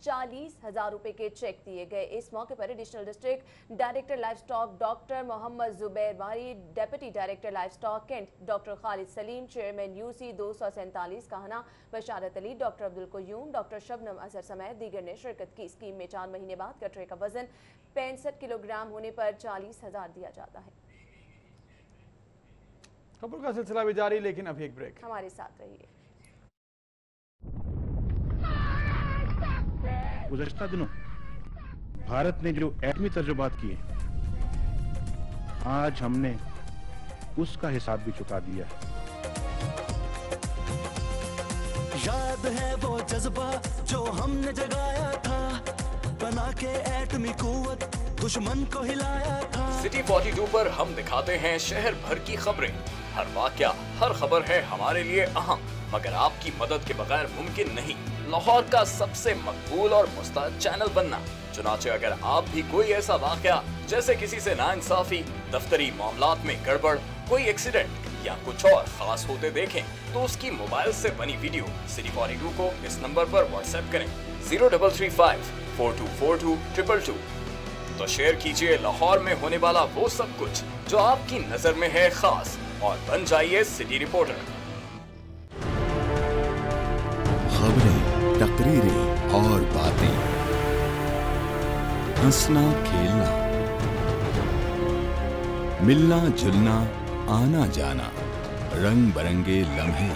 40,000 रुपए के चेक दिए गए। इस मौके पर additional district director livestock doctor Mohammad Zubair Bari, deputy director livestock cantt doctor Khalid Saleem, chairman UC 247 Kahna Basharat Ali, doctor Abdul Qayyum, doctor Shabnam Azhar समेत दीगर ने शिरकत की। स्कीम में 4 महीने बाद कटरे का वजन 65 किलोग्राम होने पर 40,000 दिया जाता है। खबर का सिलसिला भी जारी, लेकिन अभी एक ब्रेक। हमारे साथ रहिए। गुज़श्ता दिनों भारत ने जो एटमी तजुर्बात किए, आज हमने उसका हिसाब भी चुका दिया है। याद है वो जज्बा जो हमने जगाया था, बना के एटमी कुव्वत दुश्मन को हिलाया था। सिटी 42 पर हम दिखाते हैं शहर भर की खबरें। हर वाकया, हर खबर है हमारे लिए अहम, मगर आपकी मदद के बगैर मुमकिन नहीं लाहौर का सबसे मकबूल और मुस्तैद चैनल बनना। चुनाचे अगर आप भी कोई ऐसा वाकया जैसे किसी से नाइंसाफी, दफ्तरी मामलात में गड़बड़, कोई एक्सीडेंट या कुछ और खास होते देखें तो उसकी मोबाइल से बनी वीडियो सिटी 42 को इस नंबर पर व्हाट्सएप करें 0335 4242 222। तो शेयर कीजिए लाहौर में होने वाला वो सब कुछ जो आपकी नजर में है खास, और बन जाइए सिटी रिपोर्टर। खबरें, तकरीरें और बातें, हंसना खेलना, मिलना जुलना, आना जाना, रंग बरंगे लम्हे,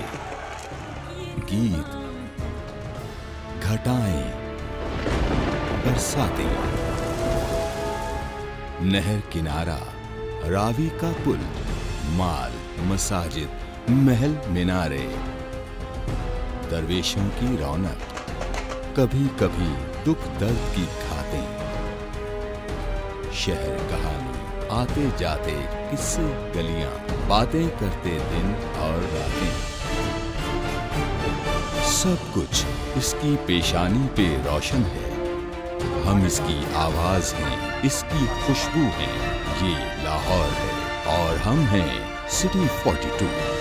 गीत, घटाएं, बरसातें, नहर किनारा, रावी का पुल, माल, मसाजिद, महल मिनारे, दरवेशों की रौनक, कभी कभी दुख दर्द की खातें, शहर कहानी, आते जाते किस्से गलियां, बातें करते दिन और रातें, सब कुछ इसकी पेशानी पे रोशन है। हम इसकी आवाज हैं, इसकी खुशबू हैं। ये लाहौर है और हम हैं सिटी 42।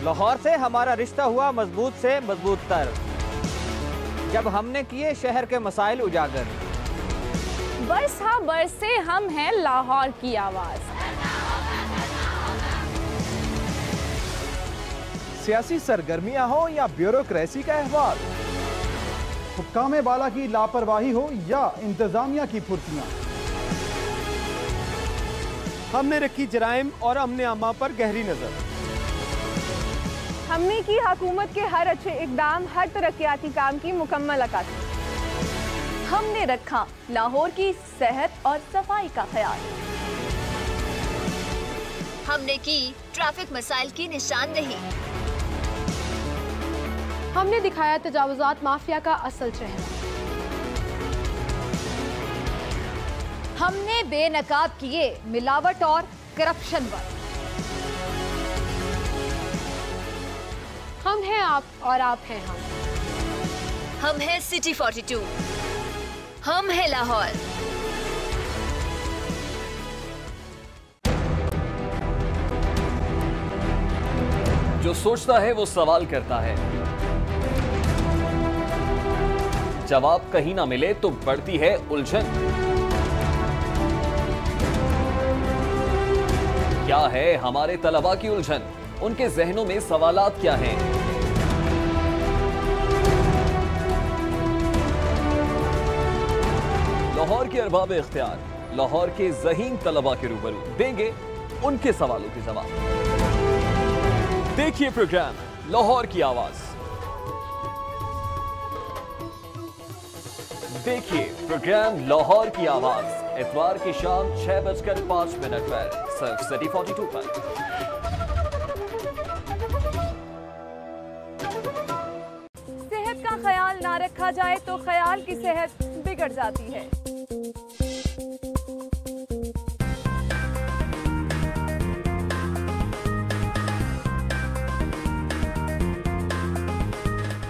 लाहौर से हमारा रिश्ता हुआ मजबूत से मजबूत तर, जब हमने किए शहर के मसाइल उजागर। बरस हाँ बरस से हम हैं लाहौर की आवाज। सियासी सरगर्मियां हो या ब्यूरोक्रेसी का अहवाल, हुक्काम बाला की लापरवाही हो या इंतजामिया की फुर्तियां, हमने रखी जराइम और अमने आमा पर गहरी नजर। हमने की हुकूमत के हर अच्छे इकदाम, हर तरक्याती काम की मुकम्मल अक्कासी। हमने रखा लाहौर की सेहत और सफाई का ख्याल। हमने की ट्रैफिक मसाइल की निशानदेही। हमने दिखाया तजावुजात माफिया का असल चेहरा। हमने बेनकाब किए मिलावट और करप्शन पर। हम हैं आप और आप हैं हम। हम हैं सिटी 42, हम हैं लाहौर। जो सोचता है वो सवाल करता है, जवाब कहीं ना मिले तो बढ़ती है उलझन। क्या है हमारे तलबा की उलझन? उनके जहनों में सवालात क्या हैं? लाहौर के अरबाब इख्तियार, लाहौर के ज़हीन तलबा के रूबरू देंगे उनके सवालों के जवाब। देखिए प्रोग्राम लाहौर की आवाज। देखिए प्रोग्राम लाहौर की आवाज इतवार की शाम 6:05 पर सिर्फ सिटी 42 पर। सेहत का ख्याल ना रखा जाए तो ख्याल की सेहत बिगड़ जाती है।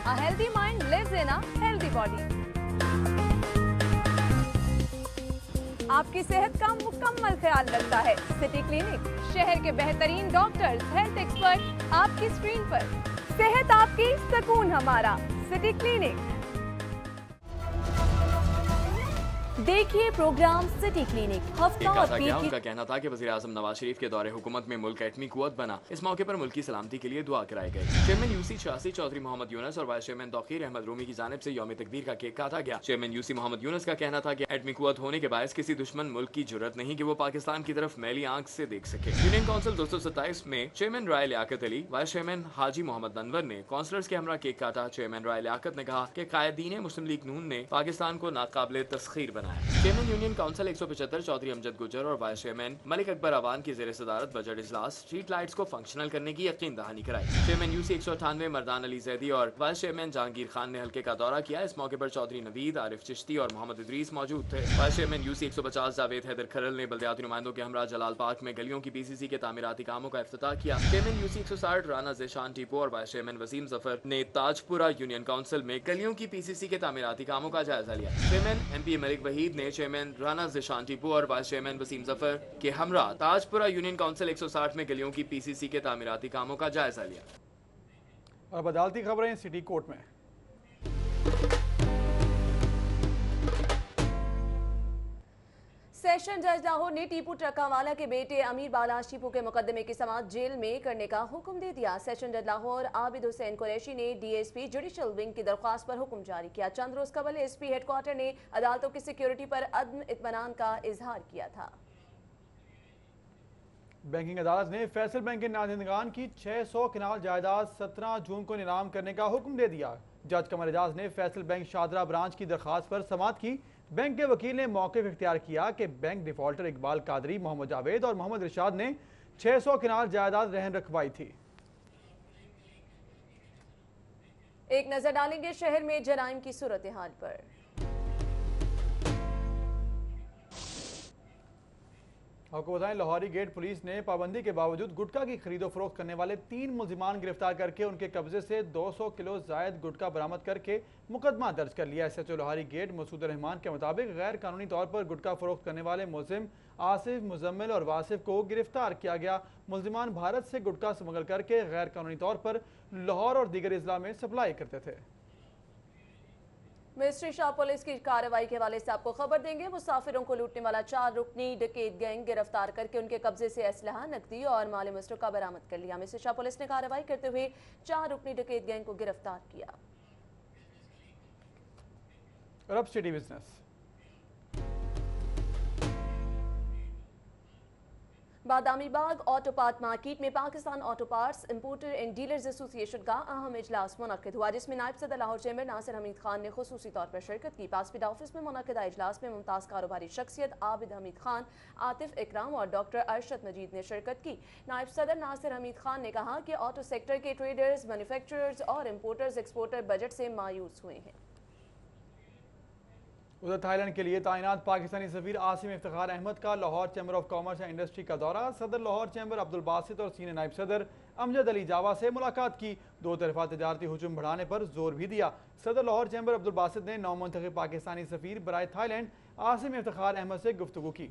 A healthy mind lives in a healthy body. आपकी सेहत का मुकम्मल ख्याल रखता है सिटी क्लिनिक। शहर के बेहतरीन डॉक्टर्स, हेल्थ एक्सपर्ट आपकी स्क्रीन पर। सेहत आपकी, सुकून हमारा। City clinic. देखिए प्रोग्राम सिटी क्लिनिक। हफ्ता और उनका कहना था कि वज़ीर आज़म नवाज शरीफ के दौरे हुकूमत में मुल्क एटमी कुव्वत बना। इस मौके पर मुल्क की सलामती के लिए दुआ कराई गई। चेयरमैन यूसी 86 चौधरी मोहम्मद यूनुस और वाइस चेयरमैन तौकीर अहमद रूमी की जानिब से यौम तकदीर का केक काटा गया। चेयरमैन यूसी मोहम्मद यूनुस का कहना था कि एटमी कुव्वत होने के बायस किसी दुश्मन मुल्क की जुर्रत नहीं कि वो पाकिस्तान की तरफ मैली आंख से देख सके। यूनियन काउंसिल 227 में चेयरमैन राय लियाकत अली, वाइस चेयरमैन हाजी मोहम्मद अनवर ने काउंसलर्स के हमरा केक काटा। चेयरमैन राय लियाकत ने कहा कि कायदीन मुस्लिम लीग नून ने पाकिस्तान को नाकाबिले तस्खीर बनाया। Chairman union council 175 Chaudhry Amjad Gujjar और वाइस चेयरमैन मलिक अकबर अवान की ज़ेर सदारत बजट इजलास स्ट्रीट लाइट्स को फंक्शनल करने की यकीन दहानी कराई। चेयरमैन यूसी 198 मरदान अली जैदी और वाइस चेयरमैन जहांगीर खान ने हल्के का दौरा किया। इस मौके पर चौधरी नवीद, आरिफ चिश्ती और मोहम्मद इदरीस मौजूद थे। Vice chairman UC 150 Javed Haider Kharal ने बल्दियाती नुमाइंदों के हमरा जलाल पार्क में गलियों की पीसीसी के तामीराती कामों का इफ्तिताह किया। चेयरमैन यूसी 160 राना ज़ेशान टीपो और वाइस चेयरमैन वसीम जफर ने ताजपुरा यूनियन काउंसिल में गलियों की पीसीसी के तामीराती कामों का जायजा लिया। चेयरमैन MP मलिक वहीद ने चेयरमैन राना ज़ेशान टीपो और वाइस चेयरमैन वसीम जफर के हमरा ताजपुरा यूनियन काउंसिल 160 में गलियों की पीसीसी के तामीराती कामों का जायजा लिया। और अदालती खबरें सिटी कोर्ट में। सेशन जज लाहौर ने टीपू ट्रकावाला के बेटे अमीर बालाश टीपू के मुकदमे की समाअत जेल में करने का हुक्म दे दिया। सेशन जज लाहौर आबिद हुसैन कुरैशी ने DSP जुडिशल विंग की दरख्वास्त पर हुक्म जारी किया। चंद रोज कबल SP हेडक्वार्टर ने अदालतों की सिक्योरिटी पर अदम इत्मीनान का इजहार किया था। बैंकिंग अदालत ने फैसल बैंक के नाजिंदगान की 600 किनाल जायदाद 17 जून को नीलाम करने का हुक्म दे दिया। जज कमर एजाज ने फैसल बैंक शादरा ब्रांच की दरख्वास्त पर समाअत की। बैंक के वकील ने मौक़िफ़ इख्तियार किया कि बैंक डिफॉल्टर इकबाल कादरी, मोहम्मद जावेद और मोहम्मद रिशाद ने 600 किनाल जायदाद रहन रखवाई थी। एक नजर डालेंगे शहर में जराइम की सूरत हाल पर। आपको बताएं, लाहौरी गेट पुलिस ने पाबंदी के बावजूद गुटखा की खरीदो फरोख्त करने वाले 3 मुलजिमान गिरफ्तार करके उनके कब्जे से 200 किलो जायद गुटखा बरामद करके मुकदमा दर्ज कर लिया। SHO लाहौरी गेट मसूद रहमान के मुताबिक गैर कानूनी तौर पर गुटखा फरोख्त करने वाले मुलजिम आसिफ, मुजम्मिल और वासिफ को गिरफ्तार किया गया। मुलजिमान भारत से गुटखा स्मगल करके गैर कानूनी तौर पर लाहौर और दीगर अजला में सप्लाई करते थे। मिनिस्ट्री शाह पुलिस की कार्रवाई के हवाले से आपको खबर देंगे। मुसाफिरों को लूटने वाला 4 रुकनी डकैत गैंग गिरफ्तार करके उनके कब्जे से असलहा, नकदी और माल मुस्तरका बरामद कर लिया। मिनिस्ट्री शाह पुलिस ने कार्रवाई करते हुए 4 रुकनी डकैत गैंग को गिरफ्तार किया। और अब city business. Badami Bagh auto part market में Pakistan auto parts importer and dealers association का अहम इजलास मुनक्किद हुआ, जिसमें नायब सदर लाहौर चैम्बर नासिर हमीद खान ने खुसूसी तौर पर शिरकत की। पासपोर्ट ऑफिस में मुनक्किदा इजलास में मुमताज़ कारोबारी शख्सियत आबिद हमीद खान, आतिफ इकराम और डॉक्टर अरशद मजीद ने शिरकत की। नायब सदर नासिर हमीद खान ने कहा कि ऑटो सेक्टर के ट्रेडर्स, मैन्युफैक्चरर्स और इम्पोर्टर्स एक्सपोर्टर बजट से मायूस हुए हैं। उधर थाईलैंड के लिए तैनात पाकिस्तानी सफीर आसिम इफ्तिखार अहमद का Lahore chamber of commerce and industry का दौरा। सदर लाहौर चैम्बर अब्दुल बासित और सीनियर नायब सदर अमजद अली जावा से मुलाकात की। दो तरफा तजारती हुजूम बढ़ाने पर जोर भी दिया। सदर लाहौर चैम्बर अब्दुल बासित ने नौमुंतखब पाकिस्तानी सफीर बराए थाईलैंड आसिम इफ्तिखार अहमद से गुफ्तगू की।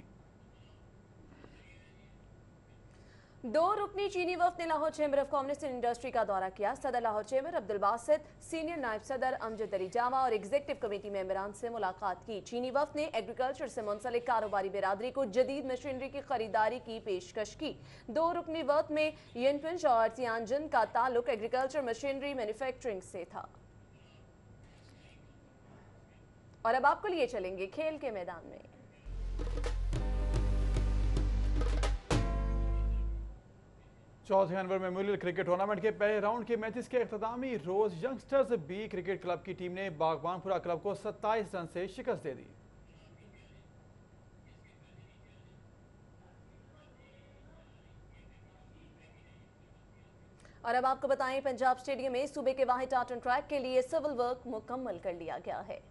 2 रुकनी चीनी वफ्द ने Lahore chamber of commerce and industry का दौरा किया। सदर लाहौर चैम्बर अब्दुल बासित, सीनियर नायब सदर अमजद अली जामा और एग्जीक्यूटिव कमेटी मेंबरान से मुलाकात की। चीनी वफ्द ने एग्रीकल्चर से मुंसलिक कारोबारी बिरादरी को जदीद मशीनरी की खरीदारी की पेशकश की। 2 रुकनी वफ्द में यिनपिंच और तियानजिन का ताल्लुक एग्रीकल्चर मशीनरी मैन्युफैक्चरिंग से था। और अब आपको लिए चलेंगे खेल के मैदान में। चौथे अनवर मेमोरियल क्रिकेट टूर्नामेंट के पहले राउंड के मैचेस के इख्तितामी रोज यंगस्टर्स बी क्रिकेट क्लब की टीम ने बागबानपुरा क्लब को 27 रन से शिकस्त दे दी। और अब आपको बताएं, पंजाब स्टेडियम में सूबे के वाहिद टार्टन ट्रैक के लिए सिविल वर्क मुकम्मल कर लिया गया है।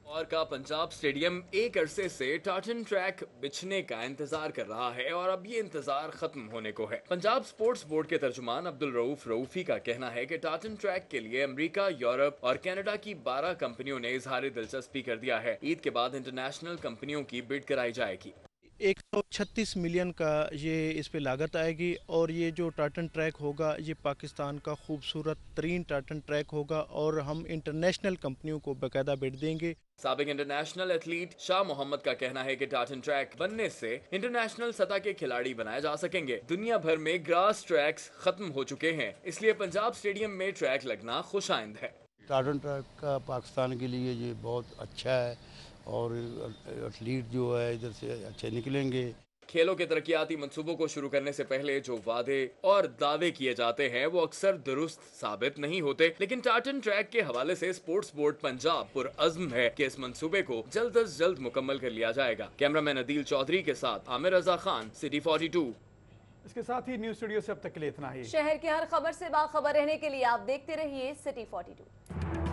और का पंजाब स्टेडियम एक अरसे से टार्टन ट्रैक बिछने का इंतजार कर रहा है और अब ये इंतजार खत्म होने को है। पंजाब स्पोर्ट्स बोर्ड के तर्जुमान अब्दुल रऊफ रऊफी का कहना है कि टार्टन ट्रैक के लिए अमेरिका, यूरोप और कनाडा की 12 कंपनियों ने इजहार दिलचस्पी कर दिया है। ईद के बाद इंटरनेशनल कंपनियों की बिड कराई जाएगी। 136 मिलियन का ये इस पे लागत आएगी और ये जो टार्टन ट्रैक होगा ये पाकिस्तान का खूबसूरत तरीन टार्टन ट्रैक होगा और हम इंटरनेशनल कंपनियों को बाकायदा बिड देंगे। साबिक इंटरनेशनल एथलीट शाह मोहम्मद का कहना है कि टार्टन ट्रैक बनने से इंटरनेशनल सतह के खिलाड़ी बनाए जा सकेंगे। दुनिया भर में ग्रास ट्रैक्स खत्म हो चुके हैं, इसलिए पंजाब स्टेडियम में ट्रैक लगना खुशाइंद है। टार्टन ट्रैक का पाकिस्तान के लिए ये बहुत अच्छा है और एथलीट जो है इधर से अच्छे निकलेंगे। खेलों के तरक्याती मंसूबों को शुरू करने से पहले जो वादे और दावे किए जाते हैं वो अक्सर दुरुस्त साबित नहीं होते, लेकिन टार्टन ट्रैक के हवाले से स्पोर्ट्स बोर्ड पंजाब पुरअज़्म है कि इस मंसूबे को जल्द अज जल्द मुकम्मल कर लिया जाएगा। कैमरामैन अदील चौधरी के साथ आमिर रजा खान, सिटी 42। इसके साथ ही न्यूज स्टूडियो से अब तक के लिए इतना ही। शहर की हर खबर से बाखबर रहने के लिए आप देखते रहिए सिटी 42।